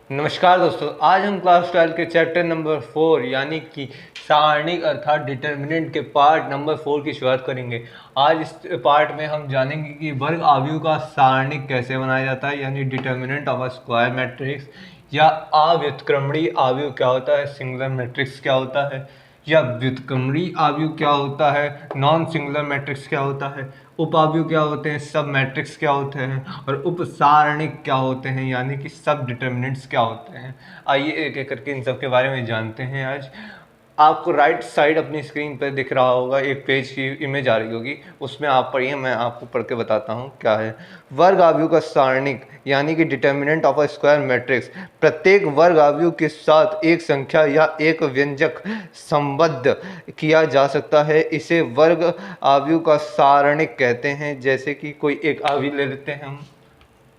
नमस्कार दोस्तों, आज हम क्लास 12 के चैप्टर नंबर 4 यानी कि सारणिक अर्थात डिटर्मिनेंट के पार्ट नंबर 4 की शुरुआत करेंगे। आज इस पार्ट में हम जानेंगे कि वर्ग आव्यूह का सारणिक कैसे बनाया जाता है, यानी determinant of a square matrix, या अव्युत्क्रमणीय आव्यूह क्या होता है, सिंगुलर मैट्रिक्स क्या होता है, या व्युत्क्रमणीय आव्यूह क्या होता है, नॉन सिंगुलर मैट्रिक्स क्या होता है, उपाव्यूह क्या होते हैं, सब मैट्रिक्स क्या होते हैं, और उपसारणिक क्या होते हैं यानी कि सब डिटर्मिनेंट्स क्या होते हैं। आइए एक एक करके इन सब के बारे में जानते हैं। आज आपको राइट साइड अपनी स्क्रीन पर दिख रहा होगा, एक पेज की इमेज आ रही होगी, उसमें आप पढ़िए, मैं आपको पढ़ के बताता हूँ क्या है। वर्ग आव्यूह का सारणिक यानी कि determinant of a square matrix प्रत्येक वर्ग आव्यूह के साथ एक संख्या या एक व्यंजक संबद्ध किया जा सकता है। इसे वर्ग आव्यूह का सारणिक कहते हैं। जैसे कि कोई एक आव्यूह ले लेते हैं हम,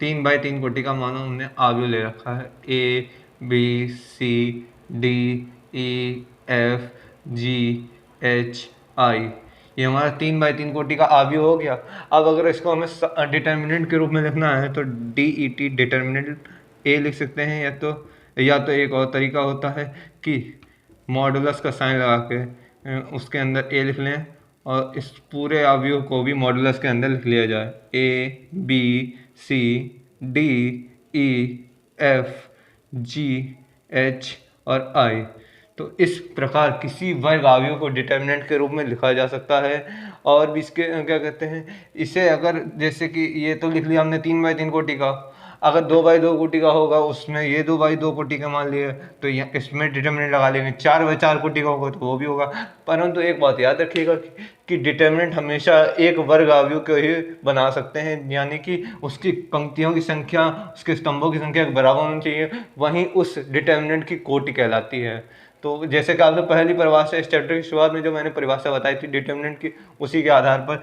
3x3 कोटि का मानो हमने आव्यूह ले रखा है, ABCDEFGHI, ये हमारा 3x3 कोटि का आव्यूह हो गया। अब अगर इसको हमें डिटर्मिनेंट के रूप में लिखना है तो DET डिटर्मिनेंट ए लिख सकते हैं, या तो एक और तरीका होता है कि मॉडुलस का साइन लगा के उसके अंदर ए लिख लें और इस पूरे अवयव को भी मॉडुलस के अंदर लिख लिया जाए, ABCDEFGH और I। तो इस प्रकार किसी वर्ग अवयव को डिटर्मिनेंट के रूप में लिखा जा सकता है। और भी इसके क्या कहते हैं, इसे अगर जैसे कि ये तो लिख लिया हमने 3x3 कोटि का, अगर 2x2 कोटि का होगा उसमें ये 2x2 कोटि का मान लिए तो इसमें डिटर्मिनेंट लगा लेंगे। 4x4 कोटि का होगा तो वो भी होगा। परंतु एक बात याद रखिएगा कि डिटर्मिनेंट हमेशा एक वर्ग अवयव को ही बना सकते हैं, यानी कि उसकी पंक्तियों की संख्या उसके स्तंभों की संख्या के बराबर होनी चाहिए, वहीं उस डिटर्मिनेंट की कोटि कहलाती है। तो जैसे कि आपने पहली परिभाषा इस चैप्टर की शुरुआत में जो मैंने परिभाषा बताई थी डिटर्मिनेंट की, उसी के आधार पर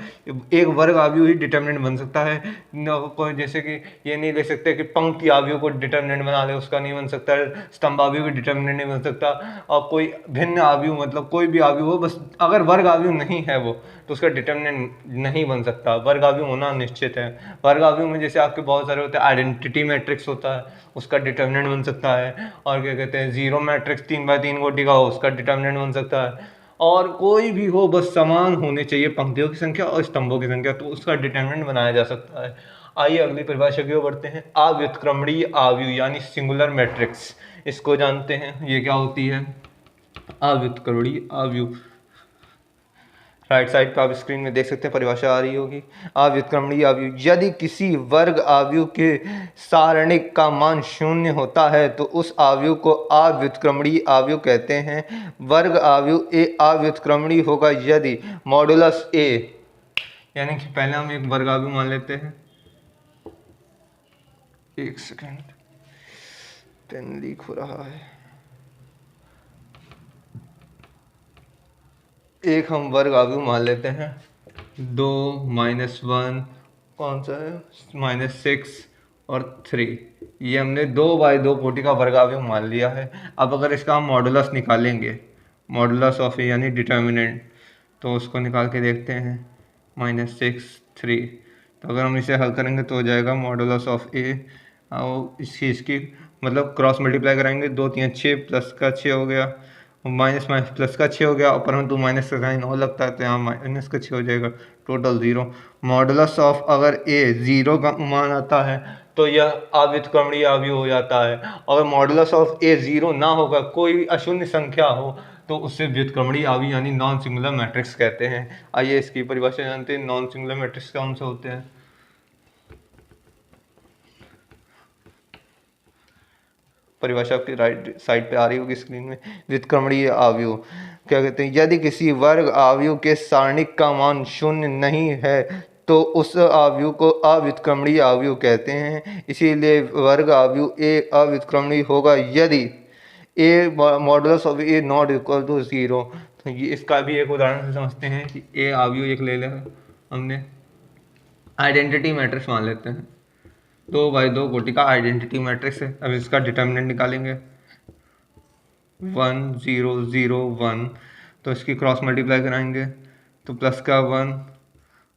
एक वर्ग अवयव ही डिटर्मिनेंट बन सकता है। कोई जैसे कि ये नहीं ले सकते कि पंक्ति अवयव को डिटर्मिनेंट बना ले, उसका नहीं बन सकता, स्तंभ अवयव को डिटर्मिनेंट नहीं बन सकता। और कोई भिन्न अवयव मतलब कोई भी अवयव हो, बस अगर वर्ग अवयव नहीं है वो तो उसका डिटर्मिनेंट नहीं बन सकता। वर्ग अवयव होना निश्चित है। वर्ग अवयव में जैसे आपके बहुत सारे होते हैं, आइडेंटिटी मैट्रिक्स होता है, उसका डिटर्मिनेंट बन सकता है। और क्या कहते हैं, जीरो मैट्रिक्स 3x3 कोटि का हो, उसका डिटर्मिनेंट बन सकता है। और कोई भी हो, बस समान होने चाहिए पंक्तियों की संख्या और स्तंभों की संख्या, तो उसका डिटर्मिनेंट बनाया जा सकता है। आइए अगली परिभाषा की ओर बढ़ते हैं। अव्युत्क्रमणीय आव्यूह यानी सिंगुलर मैट्रिक्स, इसको जानते हैं ये क्या होती है। अव्युत्क्रमणीय आव्यूह, राइट साइड पे आप स्क्रीन में देख सकते हैं, परिभाषा आ रही होगी। अव्युत्क्रमणीय आव्यूह, यदि किसी वर्ग आव्यूह के सारणिक का मान शून्य होता है तो उस आव्यूह को अव्युत्क्रमणीय आव्यूह कहते हैं। वर्ग आव्यूह ए अव्युत्क्रमणीय होगा यदि मॉडुलस ए, यानी कि पहले हम एक वर्ग आव्यूह मान लेते हैं, एक सेकेंड पेन लीक हो रहा है। एक हम वर्ग आव्यूह मान लेते हैं, 2 - 1 कौन सा है, -6 और 3, ये हमने 2x2 कोटि का वर्ग आव्यूह मान लिया है। अब अगर इसका हम मॉडुलस निकालेंगे, मॉडुलस ऑफ ए यानी डिटर्मिनेंट, तो उसको निकाल के देखते हैं, -6 3। तो अगर हम इसे हल करेंगे तो हो जाएगा मॉडुलस ऑफ ए, और इसकी मतलब क्रॉस मल्टीप्लाई कराएंगे, 2 3 6 प्लस का 6 हो गया, माइनस माइनस प्लस का 6 हो गया, और परंतु माइनस का साइन और लगता है तो यहाँ माइनस का 6 हो जाएगा, टोटल 0। मॉडुलस ऑफ अगर ए 0 का मान आता है तो यह अव्युत्क्रमणीय आव्यूह हो जाता है। अगर मॉडुलस ऑफ ए 0 ना होगा, कोई भी अशून्य संख्या हो, तो उससे व्युत्क्रमणीय आव्यूह यानी नॉन सिंगुलर मैट्रिक्स कहते हैं। आइए इसकी परिभाषा जानते हैं। नॉन सिंगुलर मैट्रिक्स कौन से होते हैं। परिभाषा आपकी राइट साइड पे आ रही होगी स्क्रीन में। व्युत्क्रमणीय आव्यूह क्या कहते हैं, यदि किसी वर्ग आव्यूह के सारणिक का मान शून्य नहीं है तो उस आव्यूह को अव्युत्क्रमणीय आव्यूह कहते हैं। इसीलिए वर्ग आव्यूह ए अव्युत्क्रमणीय होगा यदि A modulus of A not equal to 0। तो ये इसका भी एक उदाहरण से समझते हैं कि ए आव्यूह एक ले लें हमने, आइडेंटिटी मैट्रिक्स मान लेते हैं, 2x2 कोटि का आइडेंटिटी मैट्रिक्स है। अब इसका डिटर्मिनेंट निकालेंगे, 1 0 0 1, तो इसकी क्रॉस मल्टीप्लाई कराएंगे तो प्लस का 1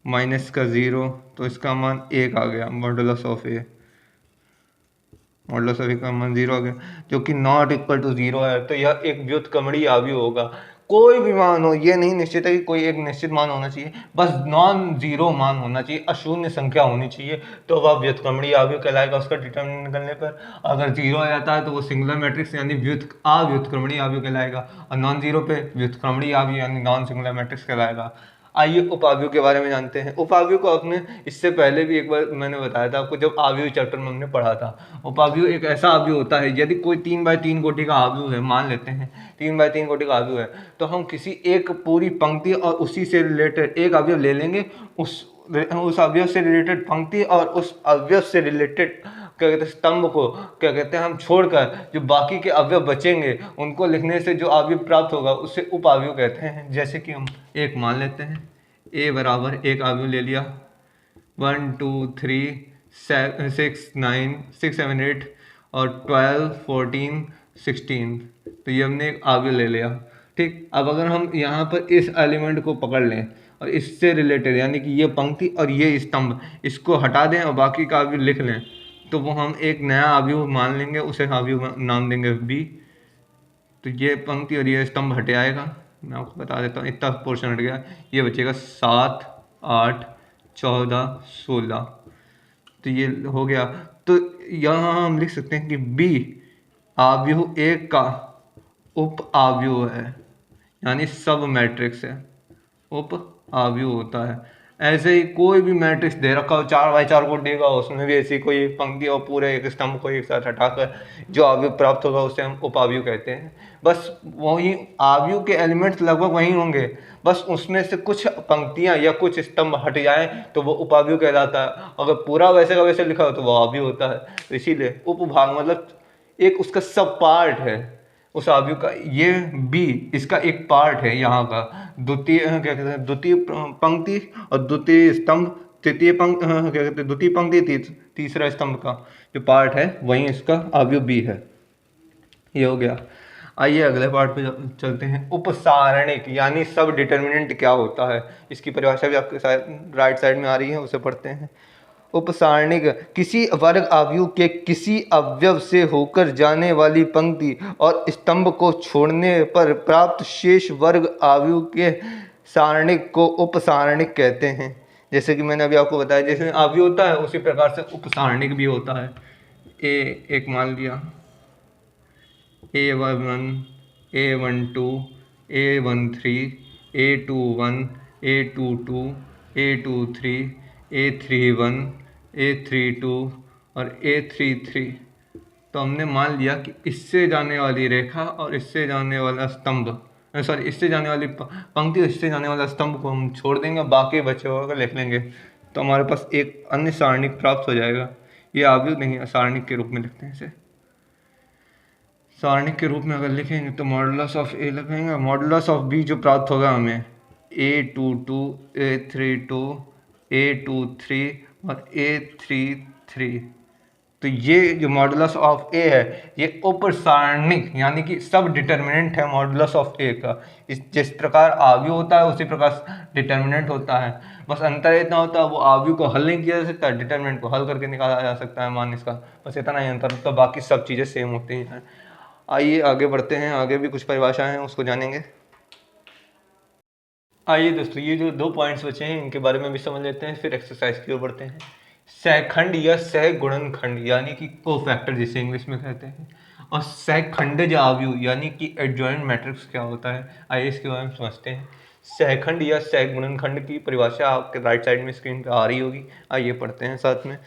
माइनस का 0, तो इसका मान 1 आ गया, modulus of A. Modulus of A का मान 0 आ गया, जो कि नॉट इक्वल टू 0 है। तो यह एक व्युत्क्रमणीय अवयव होगा। कोई भी मान हो, ये नहीं निश्चित है कि कोई एक निश्चित मान होना चाहिए, बस नॉन जीरो मान होना चाहिए, अशून्य संख्या होनी चाहिए, तो वह व्युत्क्रमणीय अवयव कहलाएगा उसका डिटरमिनेंट निकलने पर। अगर जीरो आ जाता है तो वो सिंगुलर मैट्रिक्स यानी अव्युत्क्रमणीय अवयव कहलाएगा, और नॉन जीरो पे व्युत्क्रमणीय अवयव यानी नॉन सिंगुलर मैट्रिक्स कहलाएगा। आइए उपावयव के बारे में जानते हैं। उपावयव को आपने इससे पहले भी एक बार मैंने बताया था आपको, जब अवयव चैप्टर में हमने पढ़ा था। उपावयव एक ऐसा अवयव होता है, यदि कोई 3x3 कोटि का अवयव है, मान लेते हैं 3x3 कोटि का अवयव है, तो हम किसी एक पूरी पंक्ति और उसी से रिलेटेड एक अवयव ले लेंगे, उस अवयव से रिलेटेड पंक्ति और उस अवयव से रिलेटेड क्या कहते हैं स्तंभ को क्या कहते हैं हम छोड़कर जो बाकी के अवयव बचेंगे उनको लिखने से जो अवयव प्राप्त होगा उसे उपावयव कहते हैं। जैसे कि हम एक मान लेते हैं, ए बराबर एक अवयव ले लिया, 1 2 3 6 9 6 7 8 और 12 14 16, तो ये हमने एक अवयव ले लिया। ठीक, अब अगर हम यहाँ पर इस एलिमेंट को पकड़ लें और इससे रिलेटेड यानी कि ये पंक्ति और ये स्तंभ, इसको हटा दें और बाकी का अवयव लिख लें, तो वो हम एक नया अवयव मान लेंगे, उसे अवयव नाम देंगे बी। तो ये पंक्ति और ये स्तंभ हटे आएगा, मैं आपको बता देता हूँ, इतना पोर्शन हट गया, ये बचेगा 7 8 14 16, तो ये हो गया। तो यहाँ हम लिख सकते हैं कि बी अवयव एक का उप अवयव है, यानी सब मैट्रिक्स है, उप अवयव होता है। ऐसे ही कोई भी मैट्रिक्स दे रखा हो 4x4 को देगा, उसमें भी ऐसी कोई पंक्ति और पूरे एक स्तंभ को एक साथ हटाकर जो अवयव प्राप्त होगा उसे हम उपावयव कहते हैं। बस वही अवयव के एलिमेंट्स लगभग वही होंगे, बस उसमें से कुछ पंक्तियां या कुछ स्तंभ हट जाएं तो वो उपावयव कहलाता है। अगर पूरा वैसे का वैसे लिखा हो तो वो अवयव होता है। तो इसीलिए उपभाग मतलब एक उसका सब पार्ट है उस अवयव का। ये बी इसका एक पार्ट है यहाँ का, द्वितीय क्या कहते हैं द्वितीय पंक्ति और द्वितीय स्तंभ, तृतीय पंक्ति क्या कहते हैं द्वितीय पंक्ति तीसरा स्तंभ का जो पार्ट है वही इसका अवयव बी है। ये हो गया। आइए अगले पार्ट पे चलते हैं। उपसारणिक यानी सब डिटर्मिनेंट क्या होता है, इसकी परिभाषा भी आपके साइड राइट साइड में आ रही है, उसे पढ़ते हैं। उपसारणिक किसी वर्ग अवयव के किसी अवयव से होकर जाने वाली पंक्ति और स्तंभ को छोड़ने पर प्राप्त शेष वर्ग अवयव के सारणिक को उपसारणिक कहते हैं। जैसे कि मैंने अभी आपको बताया, जैसे अवयव होता है उसी प्रकार से उपसारणिक भी होता है। एक मान लिया A11 A12 A13 A21 A22 A23 A31 A32 और A33। तो हमने मान लिया कि इससे जाने वाली रेखा और इससे जाने वाला स्तंभ, सॉरी इससे जाने वाली पंक्ति और इससे जाने वाला स्तंभ को हम छोड़ देंगे, बाकी बचे हुआ लिख लेंगे, तो हमारे पास एक अन्य सारणिक प्राप्त हो जाएगा। ये अवयव नहीं, सारणिक के रूप में लिखते हैं इसे। सारणिक के रूप में अगर लिखेंगे तो मॉडुलस ऑफ ए लिखेंगे, मॉडुलस ऑफ बी जो प्राप्त होगा हमें A22 A32 A23 और A33। तो ये जो मॉडुलस ऑफ ए है ये उपसारणिक यानी कि सब डिटर्मिनेंट है मॉडुलस ऑफ ए का। इस जिस प्रकार अवयव होता है उसी प्रकार डिटर्मिनेंट होता है, बस अंतर इतना होता है वो अवयव को हल नहीं किया जा सकता, डिटर्मिनेंट को हल करके निकाला जा सकता है मान इसका, बस इतना ही अंतर होता है, बाकी सब चीज़ें सेम होती हैं। आइए आगे बढ़ते हैं, आगे भी कुछ परिभाषाएं हैं उसको जानेंगे। आइए दोस्तों ये जो 2 पॉइंट्स बचे हैं इनके बारे में भी समझ लेते हैं, फिर एक्सरसाइज की ओर बढ़ते हैं। सहखंड या सहगुणनखंड यानी कि कोफैक्टर जिसे इंग्लिश में कहते हैं, और सहखंडज अवयव यानी कि एडजॉइंट मैट्रिक्स क्या होता है, आइए इसके बारे में समझते हैं। सहखंड या सहगुणनखंड की परिभाषा आपके राइट साइड में स्क्रीन पर आ रही होगी, आइए पढ़ते हैं साथ में।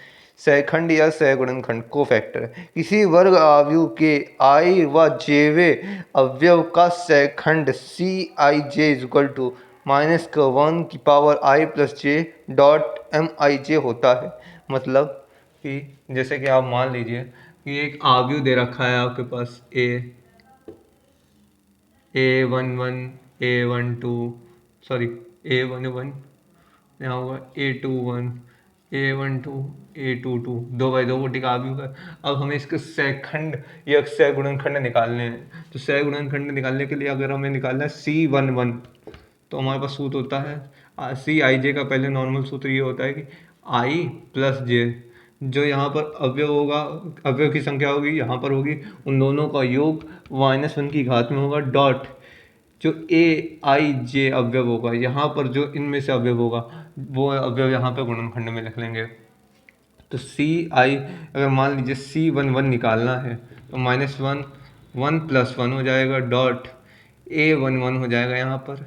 सहखंड या सहगुणनखंड कोफैक्टर किसी वर्ग अवयव के i व jवें अवयव का सहखंड Cij इक्वल टू -1 की power i plus j dot Mij होता है। मतलब कि जैसे कि आप मान लीजिए कि एक अवयव दे रखा है आपके पास A11 A12 सॉरी A11 यहाँ होगा A21 A12 A22 2x2 कोटि का अवयव है। अब हमें इसके सहखंड या सहगुणनखंड निकालने हैं, तो सहगुणनखंड निकालने के लिए अगर हमें निकालना है C11 तो हमारे पास सूत्र होता है Cij का पहले नॉर्मल सूत्र ये होता है कि i प्लस j जो यहाँ पर अवयव होगा, अवयव की संख्या होगी यहाँ पर होगी, उन दोनों का योग -1 की घात में होगा, डॉट जो ए आई जे अवयव होगा यहाँ पर, जो इनमें से अवयव होगा वो अवयव यहाँ पे गुणनखंड में लिख लेंगे। तो सी आई, अगर मान लीजिए C11 निकालना है तो -1 1 + 1 हो जाएगा, डॉट A11 हो जाएगा यहाँ पर।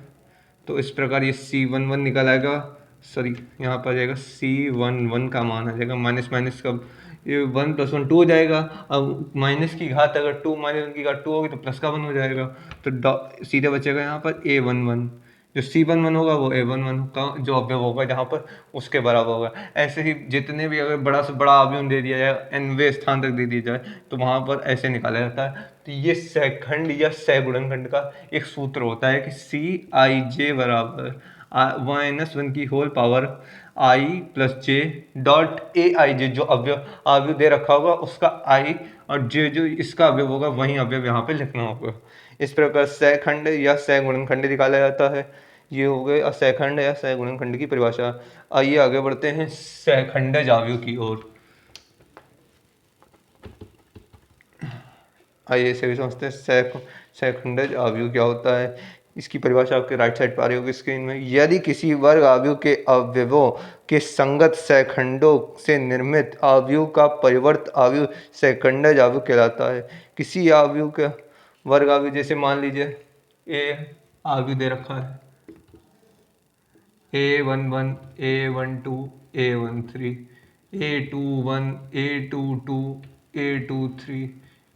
तो इस प्रकार ये C11 निकल आएगा, सॉरी यहाँ पर आ जाएगा C11 का मान आ जाएगा, माइनस माइनस का ये 1 + 1 2 हो जाएगा। अब माइनस की घात अगर 2 -1 की घात 2 होगी तो प्लस का 1 हो जाएगा, तो सीधे बचेगा यहाँ पर A11। जो C11 होगा वो A11 का जो अवयव होगा जहाँ पर उसके बराबर होगा। ऐसे ही जितने भी अगर बड़ा से बड़ा अवयव दे दिया जाए, nवें स्थान तक दे दिया जाए, तो वहाँ पर ऐसे निकाला जाता है। तो ये सहखंड या सहगुणनखंड का एक सूत्र होता है कि CIJ बराबर -1 की whole power I + J dot AIJ, जो अवयव दे रखा होगा उसका I, और J जो इसका अवयव होगा वही अवयव यहाँ पे लिखना होगा। इस प्रकार सहखंड या सहगुणनखंड निकाला जाता है। ये हो गए सहखंड या सहगुणनखंड की परिभाषा। आइए आगे बढ़ते हैं सहखंडज अवयव की ओर। आइए इसे भी समझते हैं सहखंडज अवयव क्या होता है। इसकी परिभाषा आपके राइट साइड पर आ रही होगी स्क्रीन में। यदि किसी वर्ग अवयव के अवयवों के संगत सहखंडों से निर्मित अवयव का परिवर्त अवयव सहखंडज अवयव कहलाता है। किसी अवयव के वर्ग अवयव, जैसे मान लीजिए ए अवयव दे रखा है, A11 A12 A13, A21 A22 A23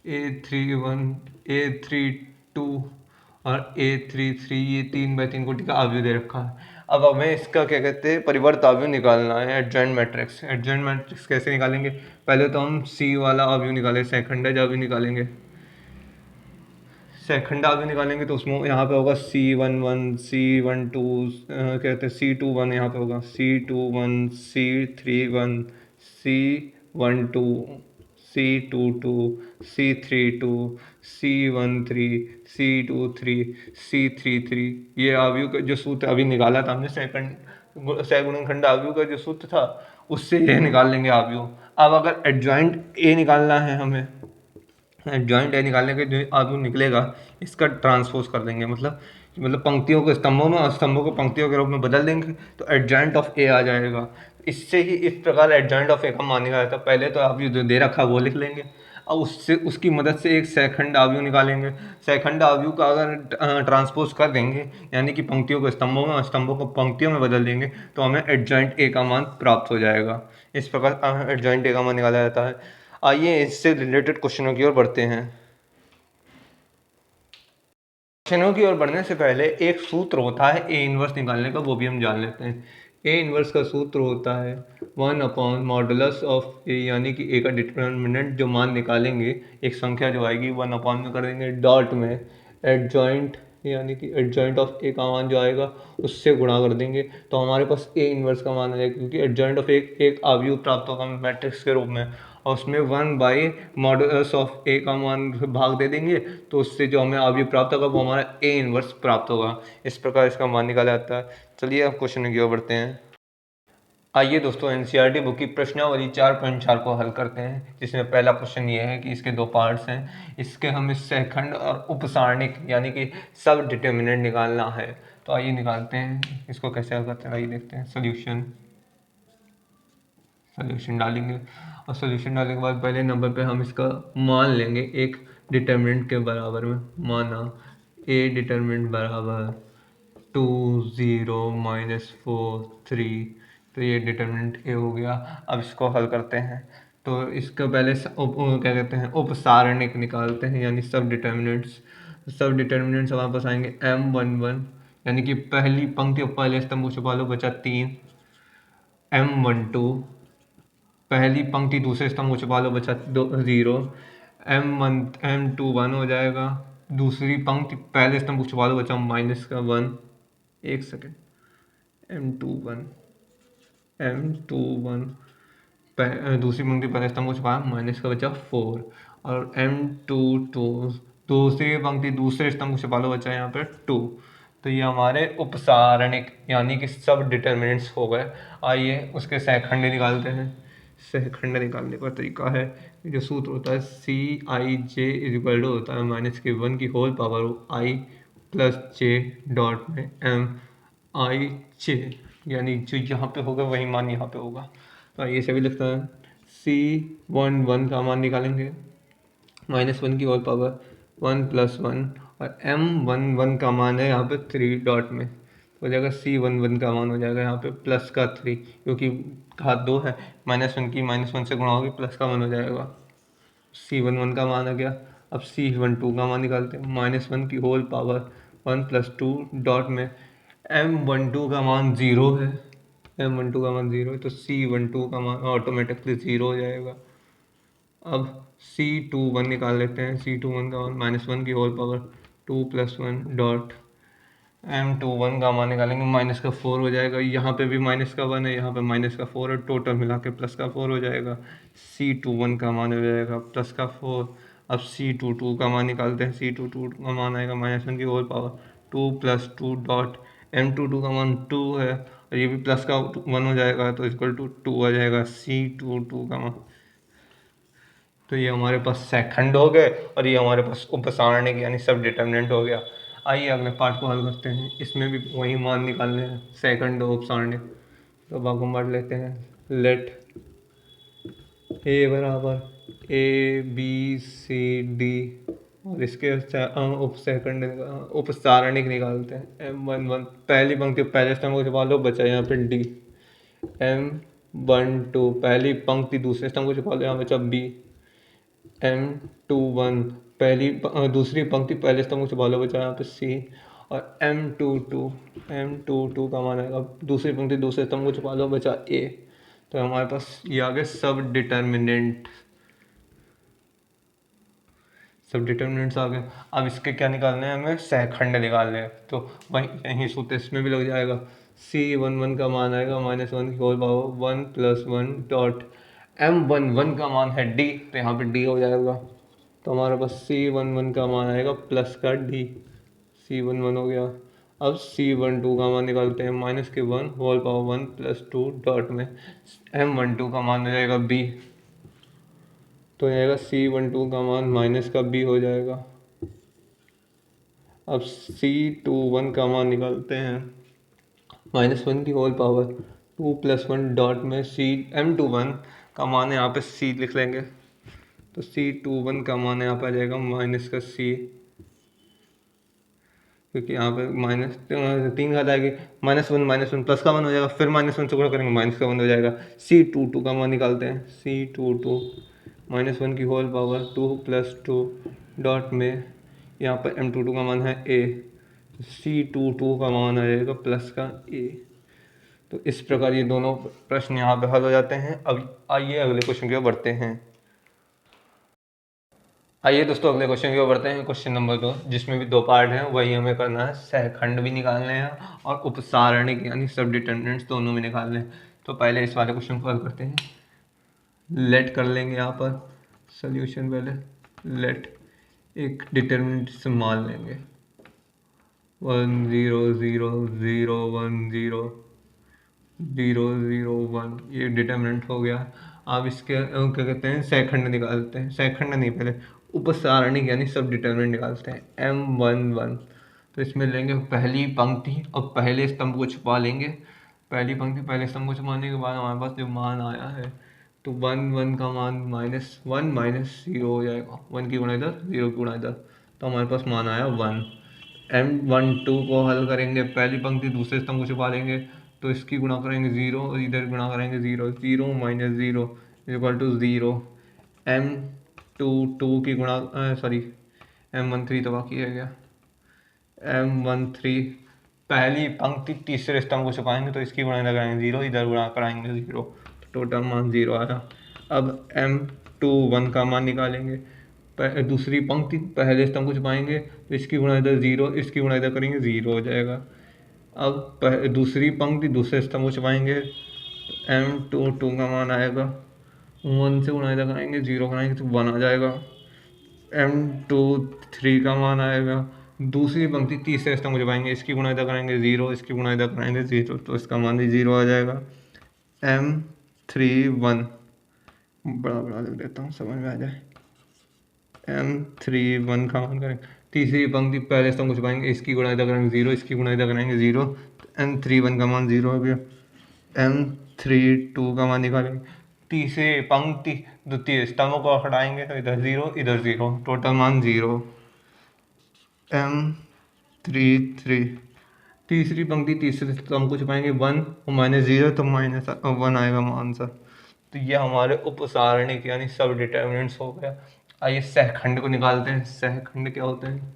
A31 A32 और A33, ये 3x3 कोटि का अवयव दे रखा है। अब हमें इसका क्या कहते हैं, परिवर्त अवयव निकालना है, एडजॉइंट मैट्रिक्स। एडजॉइंट मैट्रिक्स कैसे निकालेंगे, पहले तो हम C वाला अवयव निकालें, सहखंडज अवयव निकालेंगे। सहखंड अवयव निकालेंगे तो उसमें यहाँ पे होगा C11 C12 कहते हैं C21, यहाँ पे होगा C21 C31 C12 C22 C32 C13 C23 C33। ये अवयव का जो सूत्र अभी निकाला था हमने सहगुणनखंड अवयव का जो सूत्र था, उससे ये निकाल लेंगे अवयव। अब अगर एडजॉइंट ए निकालना है हमें, जॉइंट ए निकालने के जो अवयव निकलेगा इसका ट्रांसपोज कर देंगे, मतलब पंक्तियों को स्तंभों में और स्तंभों को पंक्तियों के रूप में बदल देंगे, तो एडजॉइंट ऑफ ए आ जाएगा। इससे ही इस प्रकार एडजॉइंट ऑफ ए का मान निकाला जाता है। पहले तो अवयव जो दे रखा है वो लिख लेंगे, और उससे उसकी मदद से एक सहखंड अवयव निकालेंगे। सहखंड अवयव का अगर ट्रांसपोज कर देंगे, यानी कि पंक्तियों को स्तंभों में और स्तंभों को पंक्तियों में बदल देंगे, तो हमें एडजॉइंट ए का मान प्राप्त हो जाएगा। इस प्रकार एडजॉइंट ए का मान निकाला जाता है। आइए इससे रिलेटेड क्वेश्चनों की ओर बढ़ते हैं। क्वेश्चनों की ओर बढ़ने से पहले एक सूत्र होता है ए इनवर्स निकालने का, वो भी हम जान लेते हैं। ए इनवर्स का सूत्र होता है 1/मॉडुलस ऑफ ए, यानी कि ए का डिटर्मिनेंट जो मान निकालेंगे, एक संख्या जो आएगी 1 में कर देंगे, डॉट में एडजॉइंट, यानी कि एडजॉइंट ऑफ ए का मान जो आएगा उससे गुणा कर देंगे, तो हमारे पास ए इनवर्स का मान आ जाएगा, क्योंकि एडजॉइंट ऑफ एक अवयव प्राप्त होगा मैट्रिक्स के रूप में, और उसमें 1/मॉडुलस ऑफ ए का मान भाग दे देंगे, तो उससे जो हमें अवयव प्राप्त होगा वो हमारा ए इनवर्स प्राप्त होगा। इस प्रकार इसका मान निकाला जाता है। चलिए अब क्वेश्चन की ओर बढ़ते हैं। आइए दोस्तों एनसीईआरटी बुक की प्रश्नावली 4.4 को हल करते हैं, जिसमें पहला क्वेश्चन ये है कि इसके दो पार्ट्स हैं, इसके हमें सहखंड और उपसारणिक यानी कि सब डिटर्मिनेंट निकालना है। तो आइए निकालते हैं, इसको कैसे हल करते हैं आइए देखते हैं। सोल्यूशन डालेंगे, और सोल्यूशन डालने के बाद पहले नंबर पे हम इसका मान लेंगे एक डिटर्मिनेंट के बराबर में, माना ए डिटर्मिनेंट बराबर 2 0 -4 3, तो ये डिटर्मिनेंट ए हो गया। अब इसको हल करते हैं, तो इसका पहले क्या कहते हैं उपसारणिक निकालते हैं, यानी सब डिटर्मिनेंट्स हमारे पास आएंगे M11, यानी कि पहली पंक्ति पहले स्तंभ को छुपा लो, बचा 3। M12 पहली पंक्ति दूसरे स्तंभ को छुपा लो, बचा 0। M21 हो जाएगा, दूसरी पंक्ति पहले स्तंभ को छुपा लो, बचा -1। एक सेकेंड, M21 दूसरी पंक्ति पहले स्तंभ को छुपाया, माइनस का बचा 4, और M22 दूसरी पंक्ति दूसरे स्तंभ को छुपा लो, बचा यहाँ पे 2। तो ये हमारे उपसारणिक यानी कि सब डिटर्मिनेंट्स हो गए। आइए उसके सहखंड निकालते हैं। सहखंड निकालने का तरीका है। जो सूत्र होता है सी आई जे इजिकल टू होता है -1 की होल पावर आई प्लस जे डॉट में एम आई जे, यानी जो यहाँ पे होगा वही मान यहाँ पे होगा। तो ये सभी लिखता है C11 का मान निकालेंगे -1 की होल पावर 1+1 और M11 का मान है यहाँ पे 3 डॉट में, हो जाएगा C11 का मान हो जाएगा यहाँ पे प्लस का 3, क्योंकि घात 2 है, -1 की -1 से गुणा होगी प्लस का मान हो जाएगा। C11 का मान आ गया। अब C12 का मान निकालते हैं -1 की होल पावर 1+2 डॉट में M12 का मान 0 है, M12 का मान 0 है तो C12 का मान ऑटोमेटिकली 0 हो जाएगा। अब C21 निकाल लेते हैं। C21 का मान -1 की होल पावर 2+1 डॉट M21 का मान निकालेंगे -4 हो जाएगा। यहाँ पे भी -1 है, यहाँ पे -4 है, टोटल मिला के +4 हो जाएगा। C21 का मान हो जाएगा +4। अब C22 का मान निकालते हैं। C22 का मान आएगा -1 की होल पावर 2+2 डॉट M22 का मान 2 है और ये भी +1 हो जाएगा तो इक्वल टू 2 आ जाएगा C22 का मान। तो ये हमारे पास सेकंड हो गए और ये हमारे पास उपसारणिक यानी सब डिटर्मिनेंट हो गया। आइए अगले पार्ट को हल करते हैं। इसमें भी वही मान निकालने हैं, सेकंड उपसारणिक। तो भाग को बांट लेते हैं। लेट ए बराबर ए बी सी डी और इसके उपसारणिक निकालते हैं। M11 पहली पंक्ति पहले स्तंभ को छुपा लो, बचा यहाँ पे डी। M12 पहली पंक्ति दूसरे स्तंभ को छुपा लो, यहाँ बचा बी। M21 दूसरी पंक्ति पहले स्तंभ को छुपा लो, बचा यहाँ पे सी। और M22 का मान आएगा दूसरी पंक्ति दूसरे स्तंभ को छुपा लो, बचा ए। तो हमारे पास ये आ गए सब डिटर्मिनेंट्स आ गए। अब इसके क्या निकालने हैं, हमें सहखंड निकालने हैं। तो वही यही सूत्र इसमें भी लग जाएगा। C11 का मान आएगा -1 की होल पावर 1+1 डॉट M11 का मान है D, तो यहाँ पे D हो जाएगा। तो हमारे पास C11 का मान आएगा प्लस का D, C11 हो गया। अब C12 का मान निकालते हैं -1 होल पावर 1+2 डॉट में M12 का मान हो जाएगा B, तो जाएगा C12 का मान माइनस का B हो जाएगा। अब C21 का मान निकालते हैं -1 की होल पावर 2+1 डॉट में M21 का मान यहाँ पे C लिख लेंगे। तो C21 का मान यहाँ पे आ जाएगा माइनस का C, क्योंकि यहाँ पे -3 घात आएगी, -1 प्लस का मान हो जाएगा, फिर -1 से गुणा करेंगे माइनस का मान हो जाएगा। C22 का मान निकालते हैं। C22 -1 की होल पावर 2+2 डॉट में यहाँ पर M22 का मान है A, C22 का मान आ जाएगा प्लस का A। तो इस प्रकार ये दोनों प्रश्न यहाँ पे हल हो जाते हैं। अब आइए अगले क्वेश्चन की ओर बढ़ते हैं। आइए दोस्तों अगले क्वेश्चन की ओर बढ़ते हैं। क्वेश्चन नंबर 2, जिसमें भी 2 पार्ट हैं, वही हमें करना है। सहखंड भी निकालने हैं और उपसारणिक यानी सब डिटर्मिनेंट्स दोनों भी निकालने हैं। तो पहले इस वाले क्वेश्चन को हल करते हैं। लेट कर लेंगे यहाँ पर सोल्यूशन। पहले लेट एक डिटर्मिनेंट से मान लेंगे 1 0 0 0 1 0 0 0 1, ये डिटर्मिनेंट हो गया। अब इसके क्या कहते हैं, सहखंड निकालते हैं। सहखंड नहीं, पहले उपसारणिक यानी सब डिटर्मिनेंट निकालते हैं। M11 तो इसमें लेंगे पहली पंक्ति और पहले स्तंभ को छुपा लेंगे। पहली पंक्ति पहले स्तंभ को छुपाने के बाद हमारे पास जो मान आया है, तो 1 का मान -1 -0 हो जाएगा। 1 की गुणा इधर, 0 की गुणा इधर, तो हमारे पास मान आया 1। M12 को हल करेंगे, पहली पंक्ति दूसरे स्तंभ को छुपा लेंगे, तो इसकी गुणा करेंगे 0 और इधर गुणा करेंगे 0, 0 - 0 इक्वल टू 0। M22 की गुणा M13 तो बाकी है क्या, M13 पहली पंक्ति तीसरे स्तंभ को छुपाएंगे, तो इसकी गुणा लगाएंगे 0, इधर गुणा कराएंगे 0, टोटल मान 0 आया। अब M21 का मान निकालेंगे। दूसरी पंक्ति पहले स्तंभ को छुपाएंगे, तो इसकी गुणा इधर 0, इसकी गुणा इधर करेंगे 0 हो जाएगा। अब दूसरी पंक्ति दूसरे स्तंभ को छुपाएंगे, M22 का मान आएगा 1 से गुणा इधर कराएंगे, 0 कराएंगे तो 1 आ जाएगा। M23 का मान आएगा दूसरी पंक्ति तीसरे स्तंभ को छुपाएंगे, इसकी गुणा इधर कराएंगे 0, इसकी गुणा इधर कराएंगे 0, तो इसका मान भी 0 आ जाएगा। M31 बड़ा बड़ा लिख देता हूँ समझ में आ जाए। M31 का मान करेंगे, तीसरी पंक्ति पहले स्तंभ को छुपाएंगे, इसकी गुणा इधर करेंगे 0, इसकी गुणा इधर करेंगे 0, तो M31 का मान 0 हो गया। M32 का मान निकालेंगे, तीसरी पंक्ति द्वितीय स्तंभ को हटाएंगे तो इधर 0 इधर 0, टोटल मान 0। M33 तीसरी पंक्ति तीसरे स्तंभ को छुपाएंगे 1 और -0 तो -1 आएगा मान सा। तो ये हमारे उपसारणिक यानी सब डिटर्मिनेंट्स हो गया। आइए सहखंड को निकालते हैं। सहखंड क्या होते हैं?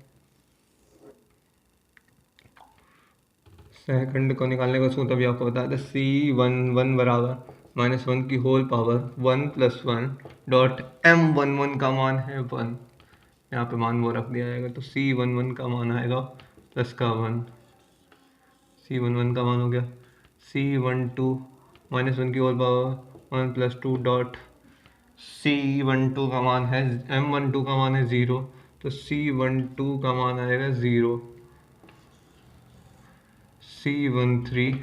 सहखंड को निकालने का सूत्र भी आपको बताया था, C11 बराबर -1 की होल पावर 1 + 1 डॉट M11 का मान है 1, यहाँ पे मान वो रख दिया जाएगा, तो C11 का मान आएगा प्लस का 1, C11 का मान हो गया C12 -1 की होल पावर 1 + 2 डॉट C12 का मान है M12 का मान है 0, तो C12 का मान आएगा 0। C13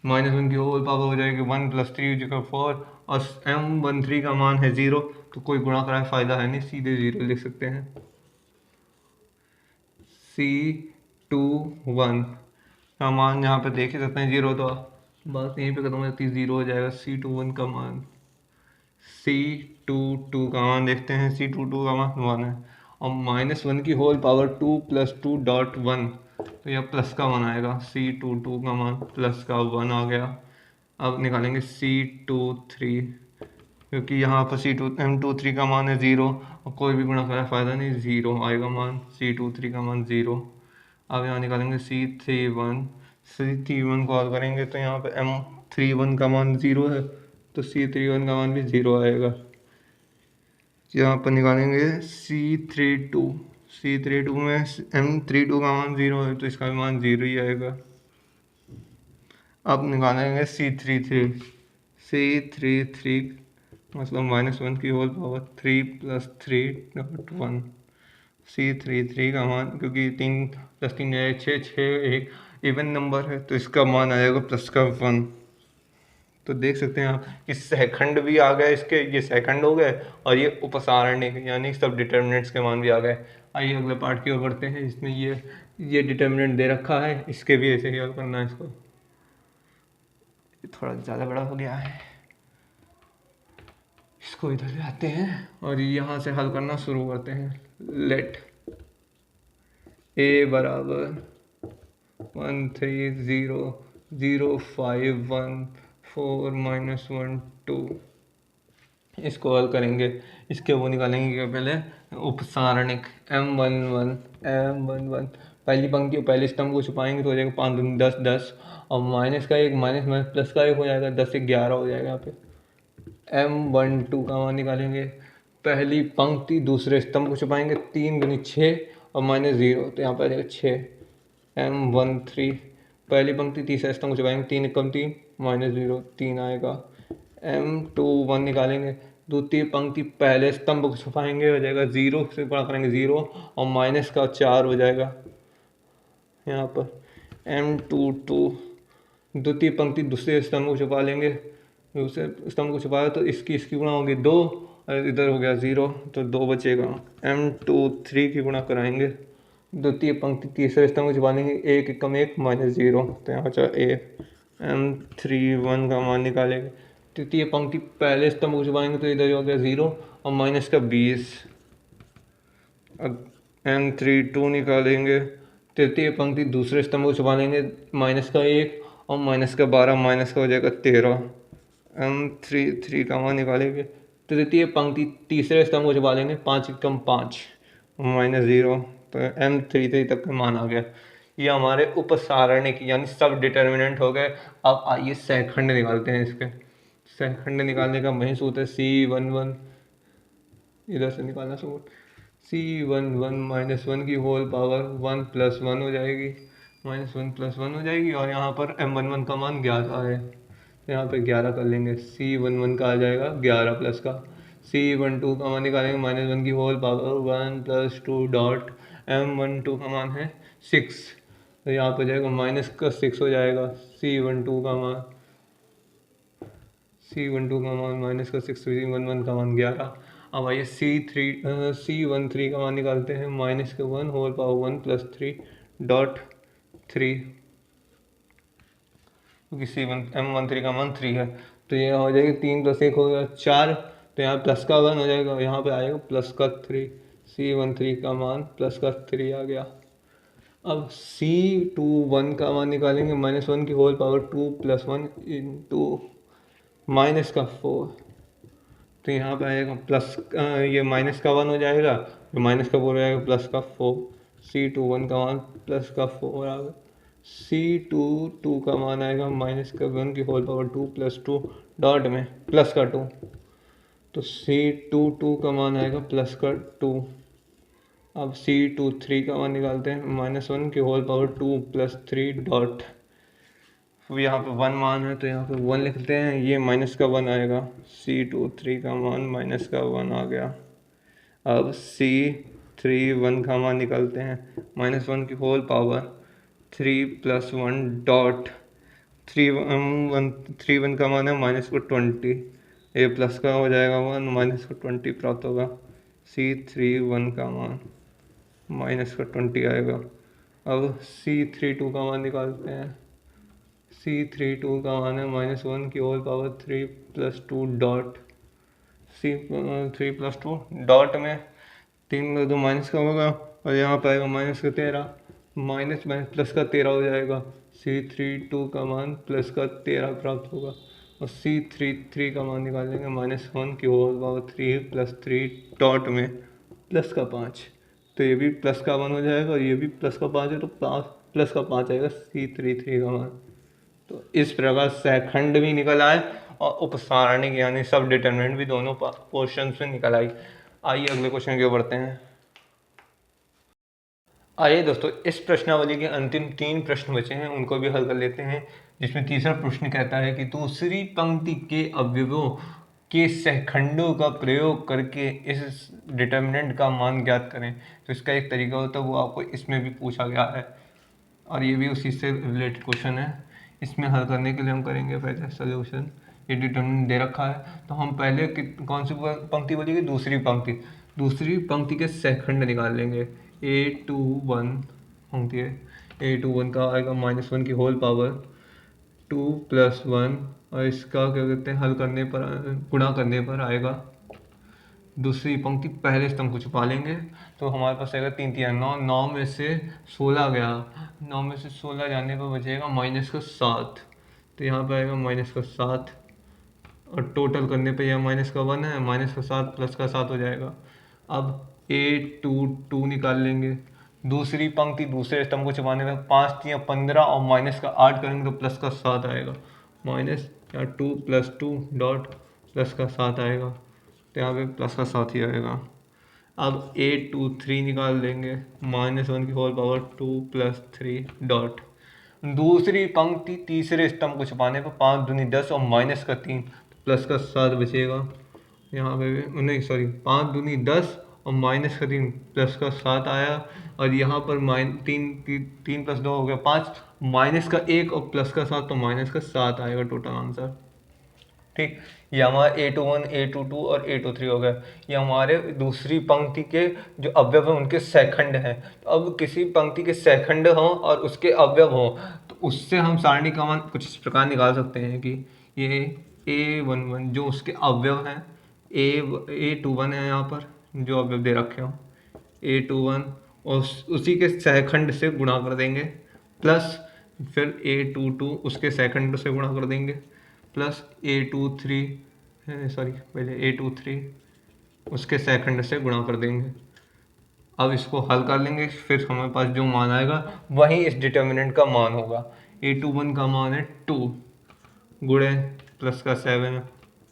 -1 की होल पावर हो जाएगी 1 + 3 = 4 और M13 का मान है 0, तो कोई गुणा कराए फायदा है नहीं, सीधे 0 लिख सकते हैं। C21 का मान यहाँ पे देख ही सकते हैं 0, तो बात यहीं पे खत्म हो जाती है, 0 हो जाएगा C21 का मान। C22 का मान देखते हैं, C22 का मान 1 है और -1 की होल पावर 2 + 2 डॉट 1, तो यह प्लस का मान आएगा, C22 का मान प्लस का 1 आ गया। अब निकालेंगे C23, क्योंकि यहाँ पर M23 का मान है 0 और कोई भी गुणा करा फ़ायदा नहीं, 0 आएगा मान, C23 का मान 0। अब यहाँ निकालेंगे C31 कॉल करेंगे तो यहाँ पे M31 का मान 0 है, तो C31 का मान भी 0 आएगा। यहाँ पर निकालेंगे C32 में M32 का मान 0 है, तो इसका भी मान 0 ही आएगा। अब निकालेंगे C33 मतलब -1 की होल पावर 3 + 3 डॉट 1, C33 का मान, क्योंकि 3 + 3 है 6, 6 एक इवन नंबर है, तो इसका मान आएगा प्लस का 1। तो देख सकते हैं आप कि सहखंड भी आ गए इसके, ये सहखंड हो गए और ये उपसारणिक यानी सब डिटर्मिनेंट्स के मान भी आ गए। आइए अगले पार्ट की ओर बढ़ते हैं। इसमें ये डिटर्मिनेंट दे रखा है, इसके भी ऐसे ही हल करना है। इसको थोड़ा ज़्यादा बड़ा हो गया है, इसको इधर ले आते हैं और यहाँ से हल करना शुरू करते हैं। लेट A बराबर 130051 इसको हल करेंगे। इसके वो निकालेंगे कि पहले उपसारणिक M11 पहली पंक्ति पहले स्तंभ को छुपाएंगे तो हो जाएगा 5 दूनी 10 10 और माइनस का 1 माइनस प्लस का 1 हो जाएगा, 10 से 11 हो जाएगा। यहाँ पे M12 का मान निकालेंगे, पहली पंक्ति दूसरे स्तंभ को छुपाएंगे 3 दूनी 6 और -0, तो यहाँ पर आ जाएगा 6। M13 पहली पंक्ति तीसरे स्तंभ को छुपाएंगे 3 × 3 -0, 3 आएगा। M21 निकालेंगे, द्वितीय पंक्ति पहले स्तंभ को छुपाएंगे हो जाएगा 0 से गुणा करेंगे 0 और माइनस का 4 हो जाएगा। यहाँ पर M22 द्वितीय पंक्ति दूसरे स्तंभ को छुपा लेंगे, दूसरे स्तंभ को छुपाया तो इसकी गुणा होगी 2 और इधर हो गया 0, तो 2 बचेगा। M23 की गुणा कराएंगे, द्वितीय पंक्ति तीसरे स्तंभ को छुपा लेंगे 1 × 1 -0, तो यहाँ बचा 1। M31 का मान निकालेंगे, तृतीय पंक्ति पहले स्तंभ को छुपाएंगे तो इधर हो गया 0 और माइनस का 20। अब M32 निकालेंगे, तृतीय पंक्ति दूसरे स्तंभ को छुपा लेंगे माइनस का 1 और माइनस का 12, माइनस का हो जाएगा 13। M33 का मान निकालेंगे, तृतीय पंक्ति तीसरे स्तंभ को छुपा लेंगे 5 × 5 -0, तो M33 तक का मान आ गया। ये हमारे उपसारणिक यानी सब डिटर्मिनेंट हो गए। अब आइए सहखंड निकालते हैं। इसके सहखंड निकालने का वही सूत्र है, C11 इधर से निकालना सूत्र, C11 -1 की होल पावर 1 + 1 हो जाएगी, -1 + 1 हो जाएगी और यहाँ पर M11 का मान 11 है, तो यहाँ पे 11 कर लेंगे। C11 का आ जाएगा 11 प्लस का, C12 का मान निकालेंगे -1 की होल पावर 1 + 2 डॉट M12 का मान है 6, तो यहाँ पर जाएगा -6 हो जाएगा। C12 का मान C12 का मान माइनस का 6, C11 का मान 11। अब आइए C13 का मान निकालते हैं, माइनस के 1 होल पावर 1 प्लस 3 क्योंकि M13 का मान 3 है, तो ये हो जाएगा 3 प्लस 1 हो गया 4, तो यहाँ प्लस का 1 हो जाएगा, यहाँ पे आएगा प्लस का 3। C13 का मान प्लस का 3 आ गया। अब C21 का मान निकालेंगे, -1 की whole power 2 plus 1 into minus का 4, तो यहाँ पे आएगा प्लस ये माइनस का 1 हो जाएगा, जो माइनस का 4 हो जाएगा प्लस का 4। C21 का मान प्लस का 4 आ गया। C22 का मान आएगा माइनस का 1 की होल पावर 2 प्लस 2 डॉट में प्लस का 2, तो C22 का मान आएगा प्लस का 2। अब C23 का मान निकालते हैं, -1 की होल पावर 2 प्लस 3 डॉट, अब यहाँ पे 1 मान है तो यहाँ पे 1 लिखते हैं, ये माइनस का 1 आएगा। C23 का मान माइनस का 1 आ गया। अब C31 का मान निकालते हैं, -1 की होल पावर 3 प्लस 1 डॉट 31 का मान है माइनस का 20, ये प्लस का हो जाएगा 1, माइनस का 20 प्राप्त होगा। C31 का मान माइनस का 20 आएगा। अब C32 का मान निकालते हैं, C32 का मान है -1 की whole power 3 plus 2 dot 3 plus 2 dot में 3 2 माइनस का होगा, और यहाँ पर आएगा माइनस का 13, माइनस माइनस प्लस का 13 हो जाएगा। C32 का मान प्लस का 13 प्राप्त होगा। और C33 का मान निकालेंगे, -1 की होल पावर 3 प्लस 3 डॉट में प्लस का 5, तो ये भी प्लस का 1 हो जाएगा, और ये भी प्लस का 5 है, तो प्लस का 5 आएगा C33 का मान। तो इस प्रकार सहखंड भी निकल आए और उपसारणिक यानी सब डिटरमिनेंट भी दोनों पोर्शन में निकल आई। आइए अगले क्वेश्चन की ओर बढ़ते हैं। आइए दोस्तों, इस प्रश्नावली के अंतिम 3 प्रश्न बचे हैं, उनको भी हल कर लेते हैं। जिसमें तीसरा प्रश्न कहता है कि दूसरी पंक्ति के अवयवों के सहखंडों का प्रयोग करके इस डिटरमिनेंट का मान ज्ञात करें। तो इसका एक तरीका होता है, वो आपको इसमें भी पूछा गया है, और ये भी उसी से रिलेटेड क्वेश्चन है। इसमें हल करने के लिए हम करेंगे पहले सोल्यूशन। ये डिटरमिनेंट दे रखा है, तो हम पहले कौन सी पंक्ति बोलेंगे, दूसरी पंक्ति के सहखंड निकाल लेंगे। A21 पंक्ति है, A21 का आएगा -1 की होल पावर 2 प्लस 1, और इसका क्या कहते हैं, हल करने पर गुणा करने पर आएगा, दूसरी पंक्ति पहले स्तंभ को छुपा लेंगे, तो हमारे पास आएगा 3 3 9, 9 में से 16 गया, 9 में से 16 जाने पर बचेगा माइनस का 7, तो यहाँ पर आएगा माइनस का 7, और टोटल करने पे यह माइनस का 1 है, माइनस का 7 प्लस का 7 हो जाएगा। अब A22 निकाल लेंगे, दूसरी पंक्ति दूसरे स्तंभ को छुपाने में 5 3 15 और माइनस का 8 करेंगे तो प्लस का 7 आएगा, माइनस या 2 प्लस 2 डॉट प्लस का 7 आएगा, तो यहाँ पे प्लस का 7 ही आएगा। अब A23 निकाल लेंगे, -1 की होल पावर 2 प्लस 3 डॉट, दूसरी पंक्ति तीसरे स्तंभ को छुपाने पर 5 दूनी 10 और माइनस का 3 प्लस का 7 बचेगा। यहाँ पे भी नहीं, सॉरी, 5 दूनी 10 और माइनस का 3 प्लस का 7 आया, और यहाँ पर तीन प्लस 2 हो गया 5, माइनस का 1 और प्लस का 7, तो माइनस का 7 आएगा टोटल आंसर। ठीक, ये हमारा A21 A22 और A23 हो गया। ये हमारे दूसरी पंक्ति के जो अवयव हैं उनके सहखंड हैं। तो अब किसी पंक्ति के सहखंड हों और उसके अवयव हों, तो उससे हम सारणी का मान कुछ इस प्रकार निकाल सकते हैं कि ये A11 जो उसके अवयव हैं, A21 है यहाँ पर जो अवयव दे रखे हों, A21 और उसी के सहखंड से गुणा कर देंगे, प्लस फिर A22 उसके सहखंड से गुणा कर देंगे, प्लस A23 उसके सेकंड से गुणा कर देंगे। अब इसको हल कर लेंगे, फिर हमारे पास जो मान आएगा वही इस डिटर्मिनेंट का मान होगा। A21 का मान है 2 गुणे प्लस का 7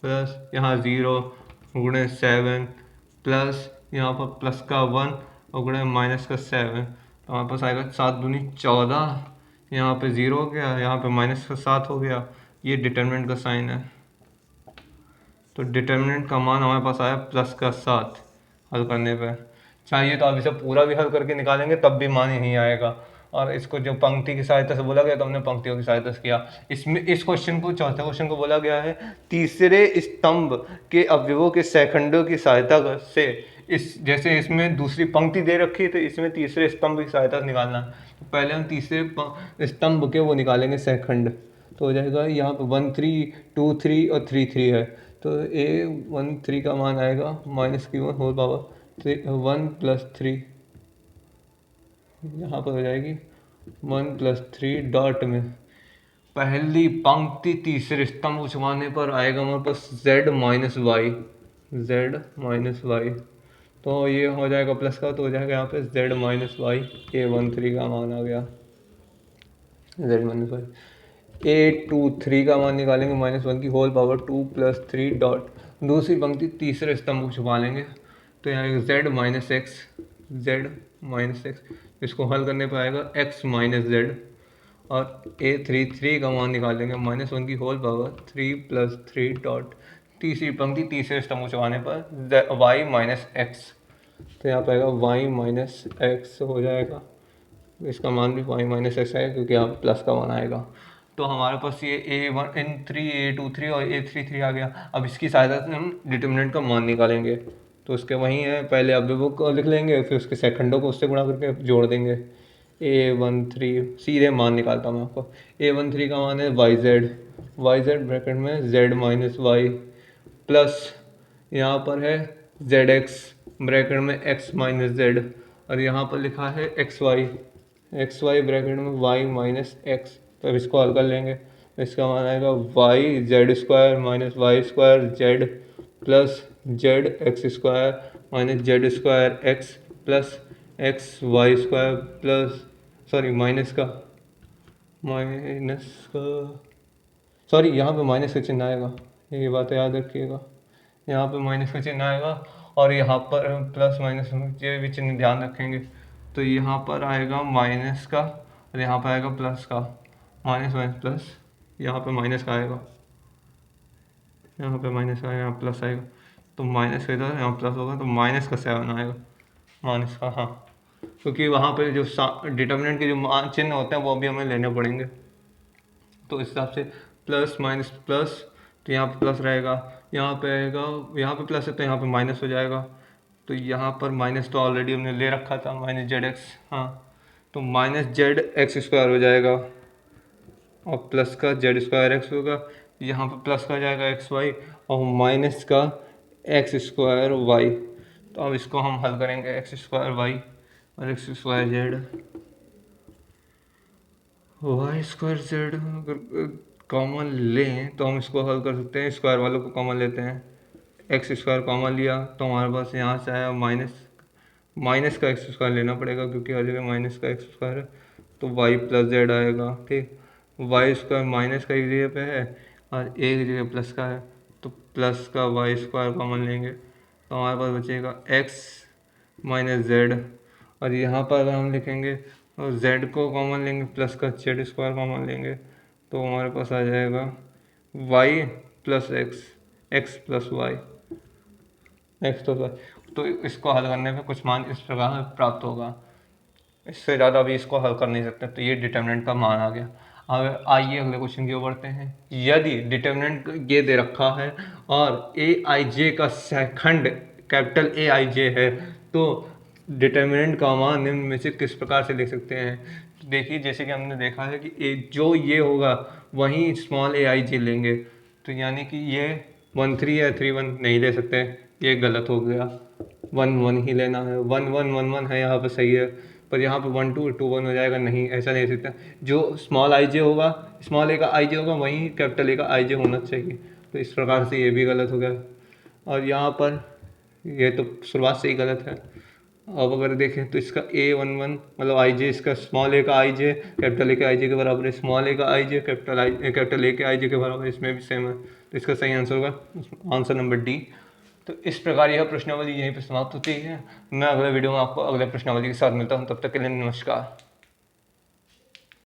प्लस यहाँ 0 गुणे 7 प्लस यहाँ पर प्लस का 1 और गुणे माइनस का 7, तो हमारे पास आएगा 7 दूनी 14, यहाँ पे 0 हो गया, यहाँ पे माइनस का 7 हो गया, ये डिटर्मिनेंट का साइन है। तो डिटर्मिनेंट का मान हमारे पास आया प्लस का 7 हल करने पे। चाहिए तो आप इसे पूरा भी हल करके निकालेंगे तब भी मान यही आएगा, और इसको जो पंक्ति की सहायता से बोला गया तो हमने पंक्तियों की सहायता से किया। इसमें इस क्वेश्चन को, चौथे क्वेश्चन को बोला गया है तीसरे स्तंभ के अवयवों के सेकंडों की सहायता से, इस जैसे इसमें दूसरी पंक्ति दे रखी है तो इसमें तीसरे स्तंभ की सहायता से निकालना है। तो पहले हम तीसरे स्तंभ के वो निकालेंगे सेकंड। तो हो जाएगा यहाँ पे 1 3 2 3 और 3 3 है, तो A13 का मान आएगा -Q1 होल पावर 1 + 3, यहाँ पर हो जाएगी 1 + 3 डॉट में पहली पंक्ति तीसरे स्तंभ को छुपाने पर आएगा हमारे पास z-y, तो ये हो जाएगा प्लस का, तो हो जाएगा यहाँ पे z-y, A13 का मान आ गया z-y। A23 का मान निकालेंगे -1 की होल पावर 2 + 3 डॉट, दूसरी पंक्ति तीसरे स्तंभ को छुपा लेंगे तो यहाँ z-x, इसको हल करने पर आएगा x - z, और A33 का मान निकालेंगे -1 की होल पावर 3 + 3 डॉट, तीसरी पंक्ति तीसरे स्तंभ को छुपाने पर y - x, तो यहाँ पर आएगा y - x हो जाएगा, इसका मान भी y - x है क्योंकि यहाँ प्लस का मान आएगा। तो हमारे पास ये A13, A23 और A33 आ गया। अब इसकी सहायता से हम डिटर्मिनेंट का मान निकालेंगे, तो उसके वही है, पहले अवयवों को लिख लेंगे फिर उसके सेकंडों को उससे गुणा करके जोड़ देंगे। A13 सीधे मान निकालता हूँ मैं आपको, A13 का मान है yz ब्रैकेट में z - y प्लस यहाँ पर है zx ब्रैकेट में x - z, और यहाँ पर लिखा है xy ब्रैकेट में y - x, तो अब इसको हल कर लेंगे, इसका मान आएगा y(z² - y² z plus z(x²) - z² x plus xy² plus sorry यहाँ पे माइनस का चिन्ह आएगा, ये बात याद रखिएगा, यहाँ पे माइनस का चिन्ह आएगा और यहाँ पर प्लस माइनस ये भी चिन्ह ध्यान रखेंगे। तो यहाँ पर आएगा माइनस का और यहाँ पर आएगा प्लस का, माइनस प्लस, यहाँ पे माइनस का आएगा, यहाँ पे माइनस का, यहाँ प्लस आएगा, तो माइनस का इधर यहाँ प्लस होगा, तो -7 आएगा, माइनस का, हाँ, क्योंकि वहाँ पे जो डिटर्मिनेंट के जो चिन्ह होते हैं वो भी हमें लेने पड़ेंगे। तो इस हिसाब से प्लस माइनस प्लस, तो यहाँ पे प्लस रहेगा, यहाँ पे आएगा, यहाँ पे प्लस है तो यहाँ पे माइनस हो जाएगा, तो यहाँ पर माइनस तो ऑलरेडी हमने ले रखा था -zx, हाँ, तो -zx² हो जाएगा और प्लस का z² x होगा, यहाँ पर प्लस का जाएगा xy और माइनस का x² y, तो अब इसको हम हल करेंगे x² y और x² z, y² z अगर कॉमन लें तो हम इसको हल कर सकते हैं, स्क्वायर वालों को कॉमन लेते हैं, x² कॉमन लिया तो हमारे पास यहाँ से आया माइनस का x² लेना पड़ेगा क्योंकि हर जगह माइनस का x² है, तो y + z आएगा, ठीक, y² माइनस का एक जगह पे है और एक जगह प्लस का है, तो प्लस का y² कॉमन लेंगे तो हमारे पास बचेगा x - z, और यहाँ पर अगर हम लिखेंगे और z को कॉमन लेंगे प्लस का z² कॉमन लेंगे तो हमारे पास आ जाएगा y + x + y, तो इसको हल करने पे कुछ मान इस प्रकार प्राप्त होगा, इससे ज़्यादा अभी इसको हल कर नहीं सकते, तो ये डिटर्मिनेंट का मान आ गया। अब आइए अगले क्वेश्चन की ओर बढ़ते हैं। यदि डिटर्मिनेंट ये दे रखा है और aij का सेकंड कैपिटल Aij है तो डिटर्मिनेंट का मान निम्न में से किस प्रकार से लिख सकते हैं। तो देखिए, जैसे कि हमने देखा है कि जो ये होगा वहीं स्मॉल aij लेंगे, तो यानी कि ये 1 3 या 3 1 नहीं ले सकते, ये गलत हो गया, 1 1 ही लेना है, 1 1 1 1 है यहाँ पर सही है, पर यहाँ पे 1 2 2 1 हो जाएगा, नहीं ऐसा नहीं सकता, जो स्मॉल आई होगा, स्मॉल ए का आई होगा वहीं कैपिटल ए का आई होना चाहिए, तो इस प्रकार से ये भी गलत हो गया, और यहाँ पर ये तो शुरुआत से ही गलत है। अब अगर देखें तो इसका A11 मतलब आई जे, इसका स्मॉल ए का आई जे कैपिटल ए के आई जे के बराबर है, स्मॉल ए का आई जे कैपिटल ए के आई जे के बराबर है, इसमें भी सेम है, तो इसका सही आंसर होगा आंसर नंबर डी। तो इस प्रकार यह प्रश्नावली यहीं पर समाप्त होती है। मैं अगले वीडियो में आपको अगले प्रश्नावली के साथ मिलता हूँ, तब तक के लिए नमस्कार।